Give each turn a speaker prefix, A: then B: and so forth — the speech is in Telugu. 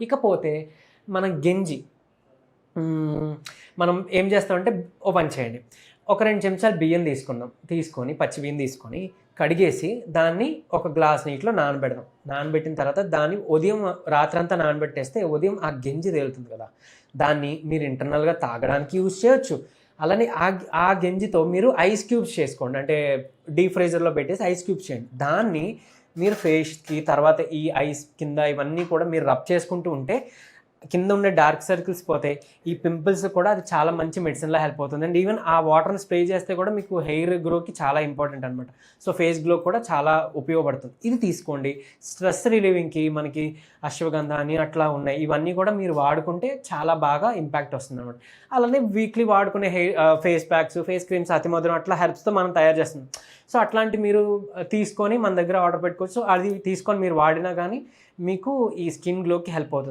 A: ఇకపోతే మన గెంజి మనం ఏం చేస్తామంటే ఓ పని చేయండి, ఒక 2 చెంచాలు బియ్యం తీసుకొని పచ్చి బియ్యం తీసుకొని కడిగేసి దాన్ని ఒక గ్లాస్ నీటిలో నానబెడదాం. నానబెట్టిన తర్వాత దాన్ని ఉదయం రాత్రంతా నానబెట్టేస్తే ఉదయం ఆ గెంజి తేలుతుంది కదా, దాన్ని మీరు ఇంటర్నల్గా తాగడానికి యూజ్ చేయొచ్చు. అలానే ఆ గెంజితో మీరు ఐస్ క్యూబ్స్ చేసుకోండి, అంటే డీప్ ఫ్రీజర్లో పెట్టేసి ఐస్ క్యూబ్స్ చేయండి. దాన్ని మీరు ఫేస్కి తర్వాత ఈ ఐస్ కింద ఇవన్నీ కూడా మీరు రబ్ చేసుకుంటూ ఉంటే కింద ఉండే డార్క్ సర్కిల్స్ పోతాయి. ఈ పింపుల్స్ కూడా అది చాలా మంచి మెడిసిన్లా హెల్ప్ అవుతుంది. అండ్ ఈవెన్ ఆ వాటర్ని స్ప్రే చేస్తే కూడా మీకు హెయిర్ గ్రోకి చాలా ఇంపార్టెంట్ అనమాట. సో ఫేస్ గ్లో కూడా చాలా ఉపయోగపడుతుంది. ఇది తీసుకోండి. స్ట్రెస్ రిలీవింగ్కి మనకి అశ్వగంధ అని అట్లా ఉన్నాయి, ఇవన్నీ కూడా మీరు వాడుకుంటే చాలా బాగా ఇంపాక్ట్ వస్తుంది అనమాట. అలానే వీక్లీ వాడుకునే ఫేస్ ప్యాక్స్, ఫేస్ క్రీమ్స్, అతిమధురం అట్లా హెర్బ్స్తో మనం తయారు చేస్తున్నాం. సో అట్లాంటి మీరు తీసుకొని మన దగ్గర ఆర్డర్ పెట్టుకోవచ్చు. అది తీసుకొని మీరు వాడినా కానీ మీకు ఈ స్కిన్ గ్లోకి హెల్ప్ అవుతుంది.